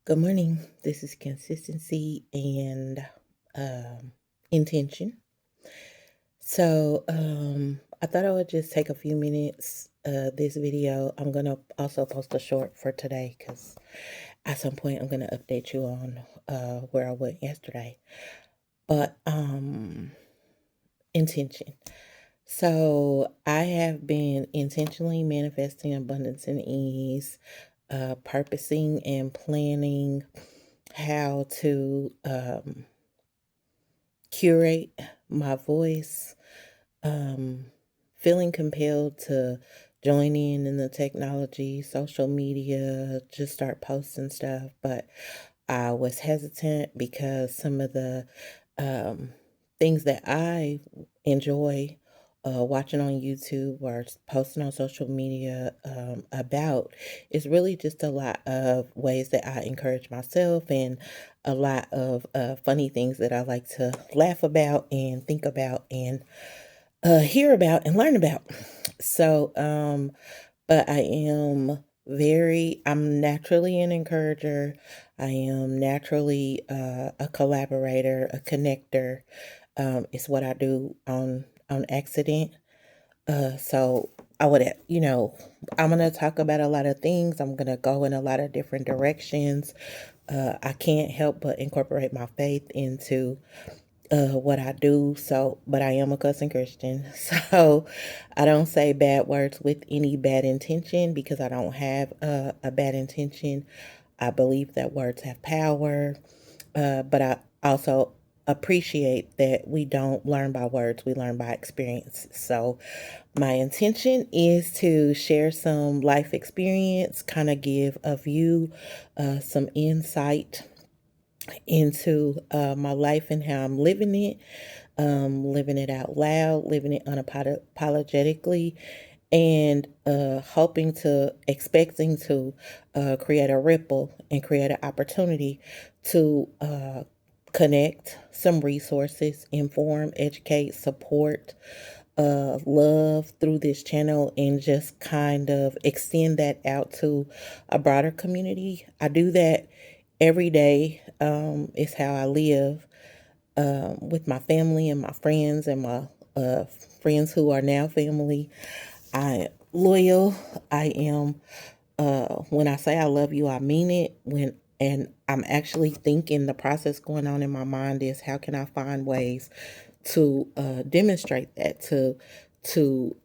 Good morning. This is consistency and intention. I thought I would just take a few minutes. This video, I'm gonna also post a short for today because at some point I'm gonna update you on where I went yesterday. But intention. So I have been intentionally manifesting abundance and ease, purposing and planning how to curate my voice, um, feeling compelled to join in the technology, social media, just start posting stuff. But I was hesitant because some of the um, things that I enjoy watching on YouTube or posting on social media about is really just a lot of ways that I encourage myself and a lot of funny things that I like to laugh about and think about and hear about and learn about. But I'm naturally an encourager. I am naturally a collaborator, a connector. It's what I do on accident. So I would, I'm gonna talk about a lot of things. I'm gonna go in a lot of different directions. I can't help but incorporate my faith into what I do. But I am a cussing Christian. So I don't say bad words with any bad intention because I don't have a bad intention. I believe that words have power. But I also appreciate that we don't learn by words, we learn by experience. So my intention is to share some life experience, kind of give a view, some insight into my life and how I'm living it out loud, living it unapologetically, and expecting to create a ripple and create an opportunity to connect some resources, inform, educate, support, love through this channel, and just kind of extend that out to a broader community. I do that every day. Is how I live with my family and my friends and my uh, friends who are now family. I am loyal. I am. When I say I love you, I mean it. And I'm actually thinking the process going on in my mind is how can I find ways to demonstrate that to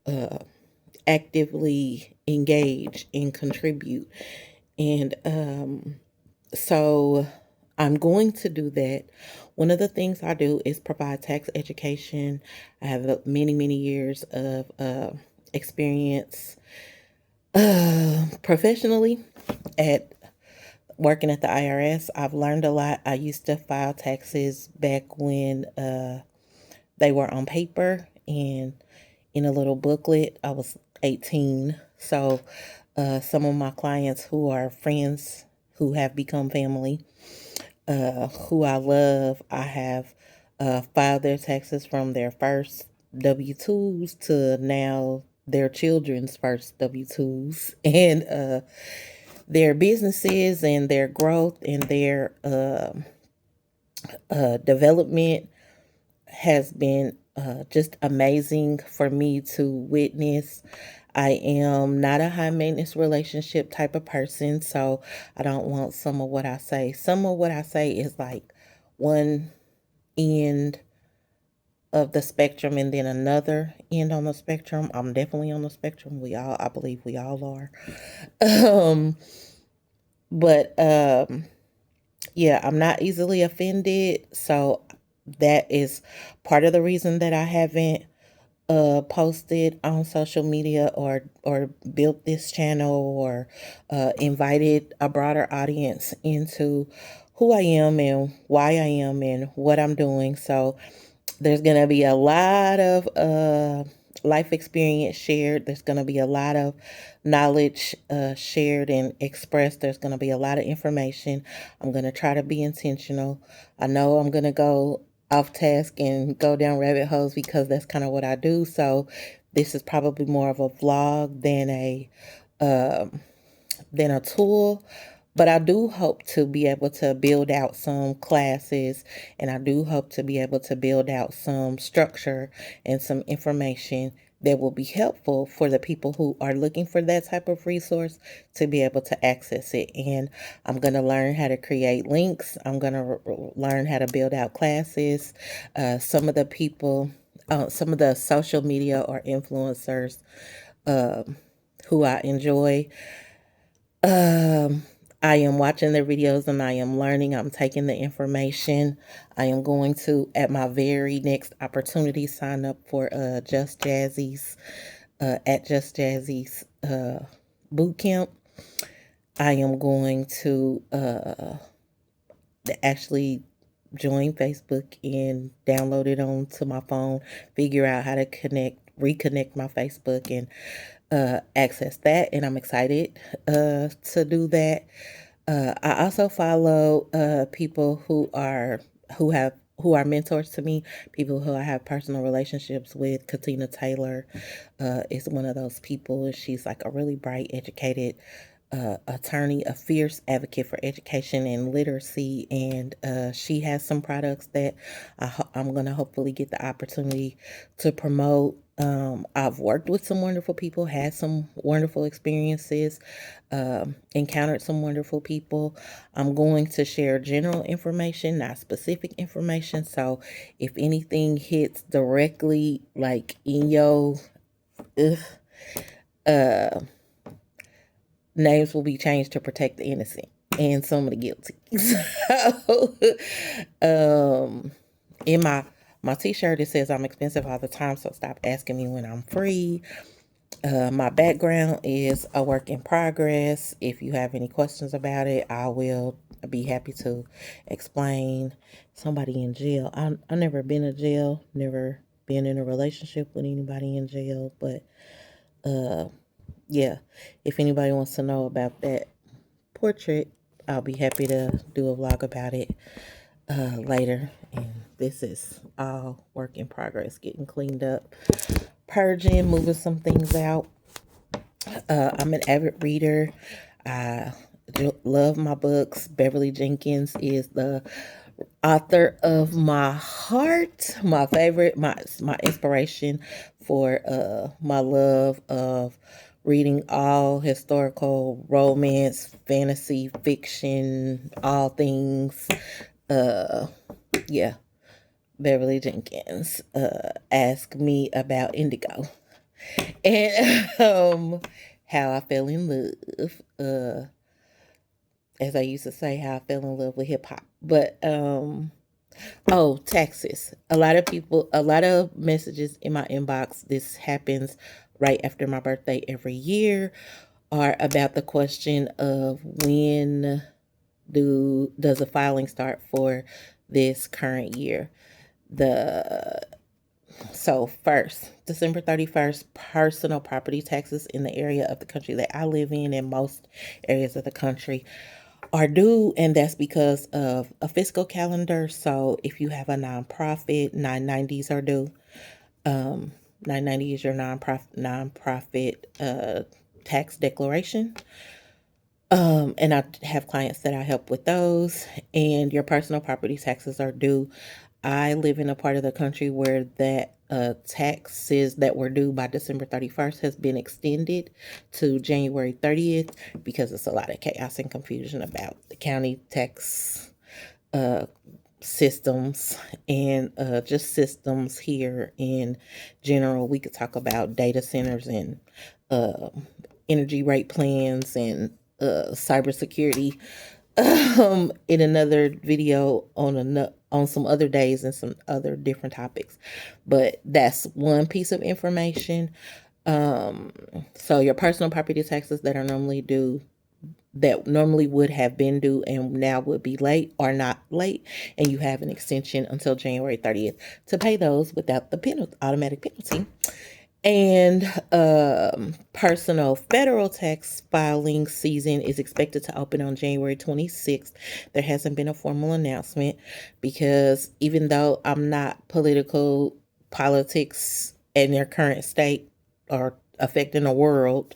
actively engage and contribute and so I'm going to do that. One of the things I do is provide tax education. I have many years of experience professionally at working at the IRS. I've learned a lot. I used to file taxes back when they were on paper and in a little booklet. I was 18. So some of my clients who are friends who have become family, who I love, I have filed their taxes from their first W 2s to now their children's first W 2s. And their businesses and their growth and their development has been just amazing for me to witness. I am not a high maintenance relationship type of person, so I don't want some of what I say. Some of what I say is like one end of the spectrum and then another end on the spectrum. I'm definitely on the spectrum. I believe we all are. Um, but yeah, I'm not easily offended, so that is part of the reason that I haven't posted on social media or built this channel or invited a broader audience into who I am and why I am and what I'm doing. So there's going to be a lot of life experience shared. There's going to be a lot of knowledge shared and expressed. There's going to be a lot of information. I'm going to try to be intentional. I know I'm going to go off task and go down rabbit holes because that's kind of what I do. So this is probably more of a vlog um, than a tool, But I do hope to be able to build out some classes, and I do hope to be able to build out some structure and some information that will be helpful for the people who are looking for that type of resource to be able to access it. And I'm going to learn how to create links. I'm going to learn how to build out classes. Some of the people, some of the social media or influencers who I enjoy, I am watching their videos and I am learning. I'm taking the information. I am going to, at my very next opportunity, sign up for Just Jazzy's, at Just Jazzy's boot camp. I am going to actually join Facebook and download it onto my phone, figure out how to reconnect my Facebook and access that. And I'm excited to do that. I also follow people who are mentors to me, people who I have personal relationships with. Katina Taylor is one of those people. She's like a really bright, educated attorney, a fierce advocate for education and literacy, and she has some products that I'm going to hopefully get the opportunity to promote. I've worked with some wonderful people, had some wonderful experiences, encountered some wonderful people. I'm going to share general information, not specific information. So if anything hits directly like in your names will be changed to protect the innocent and some of the guilty. So, in my t-shirt, it says I'm expensive all the time, so stop asking me when I'm free. My background is a work in progress. If you have any questions about it, I will be happy to explain. Somebody in jail. I've never been in jail, never been in a relationship with anybody in jail, but yeah, if anybody wants to know about that portrait, I'll be happy to do a vlog about it later. And this is all work in progress, getting cleaned up, purging, moving some things out. I'm an avid reader. I love my books. Beverly Jenkins is the author of my heart, my favorite, my inspiration for my love of reading all historical romance, fantasy, fiction, all things. Yeah, Beverly Jenkins. Ask me about indigo and how I fell in love. As I used to say, how I fell in love with hip hop. But oh, taxes. A lot of messages in my inbox. This happens right after my birthday every year, are about the question of when does the filing start for this current year. The So first, December 31st, personal property taxes in the area of the country that I live in and most areas of the country are due, and that's because of a fiscal calendar. So if you have a nonprofit, 990s are due. 990 is your nonprofit tax declaration. And I have clients that I help with those, and your personal property taxes are due. I live in a part of the country where that taxes that were due by December 31st has been extended to January 30th because it's a lot of chaos and confusion about the county tax systems and just systems here in general. We could talk about data centers and energy rate plans and cybersecurity in another video on some other days and some other different topics. But that's one piece of information. So your personal property taxes that normally would have been due and now would be late are not late, and you have an extension until January 30th to pay those without the automatic penalty. And personal federal tax filing season is expected to open on January 26th. There hasn't been a formal announcement because even though I'm not politics in their current state or affecting the world,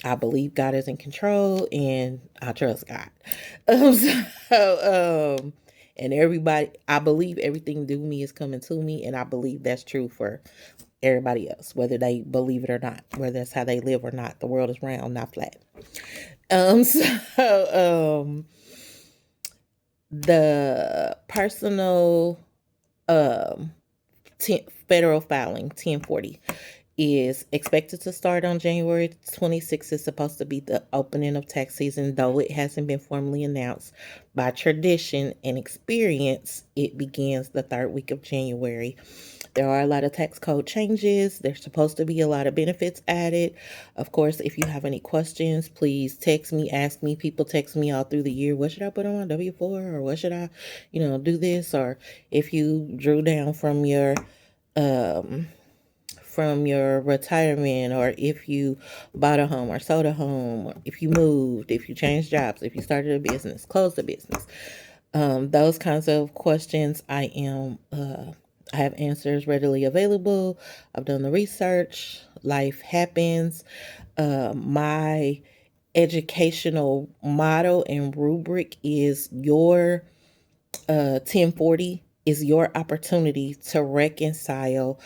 I believe God is in control, and I trust God. Um, and everybody, I believe everything due me is coming to me, and I believe that's true for everybody else, whether they believe it or not, whether that's how they live or not. The world is round, not flat. So the personal um federal filing 1040 is expected to start on January 26th. Is supposed to be the opening of tax season, though it hasn't been formally announced. By tradition and experience, it begins the third week of January. There are a lot of tax code changes. There's supposed to be a lot of benefits added. Of course, if you have any questions, please text me, ask me. People text me all through the year. What should I put on my W-4? Or what should I, do this? Or if you drew down um, from your retirement, or if you bought a home or sold a home, or if you moved, if you changed jobs, if you started a business, closed a business. Those kinds of questions, I have answers readily available. I've done the research. Life happens. My educational model and rubric is your 1040 is your opportunity to reconcile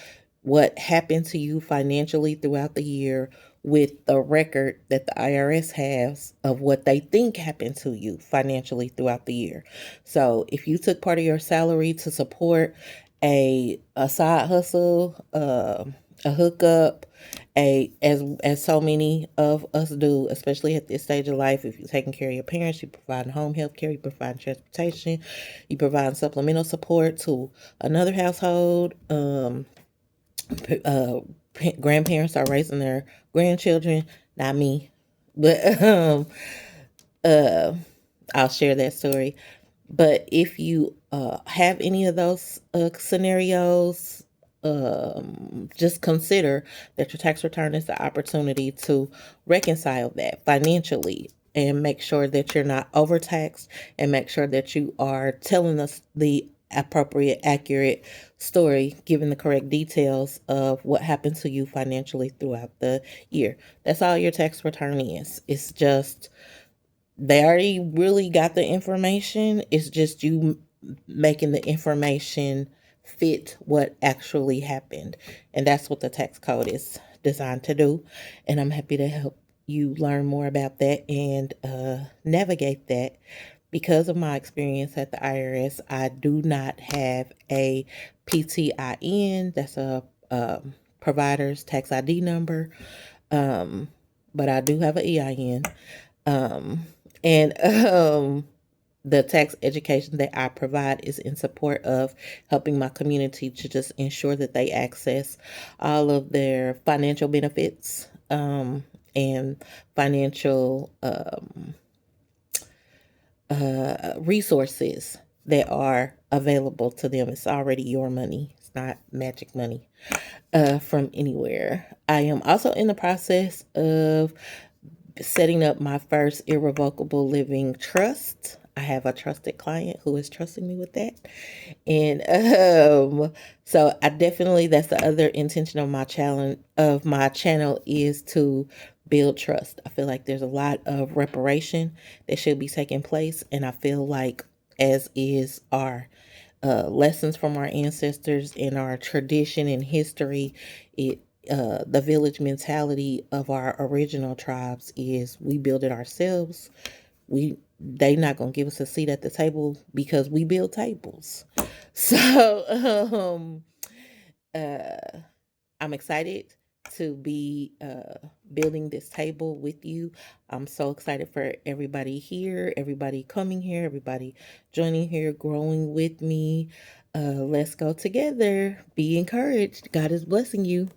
what happened to you financially throughout the year with the record that the IRS has of what they think happened to you financially throughout the year. So if you took part of your salary to support a side hustle, a hookup, as so many of us do, especially at this stage of life, if you're taking care of your parents, you provide home health care, you provide transportation, you provide supplemental support to another household. Uh, Grandparents are raising their grandchildren, not me, but uh, I'll share that story. But if you have any of those scenarios, just consider that your tax return is the opportunity to reconcile that financially and make sure that you're not overtaxed, and make sure that you are telling us the appropriate, accurate story, given the correct details of what happened to you financially throughout the year. That's all your tax return is. It's just they already really got the information. It's just you making the information fit what actually happened. And that's what the tax code is designed to do. And I'm happy to help you learn more about that and navigate that. Because of my experience at the IRS, I do not have a PTIN. That's a provider's tax ID number. But I do have an EIN. Um, and the tax education that I provide is in support of helping my community to just ensure that they access all of their financial benefits and financial resources that are available to them. It's already your money. It's not magic money from anywhere. I am also in the process of setting up my first irrevocable living trust. I have a trusted client who is trusting me with that. And so I definitely, that's the other intention of my channel is to build trust. I feel like there's a lot of reparation that should be taking place, and I feel like, as is our lessons from our ancestors and our tradition and history, the village mentality of our original tribes is we build it ourselves. They not gonna give us a seat at the table because we build tables. So I'm excited to be building this table with you. I'm so excited for everybody here, everybody coming here, everybody joining here, growing with me. Let's go together. Be encouraged. God is blessing you.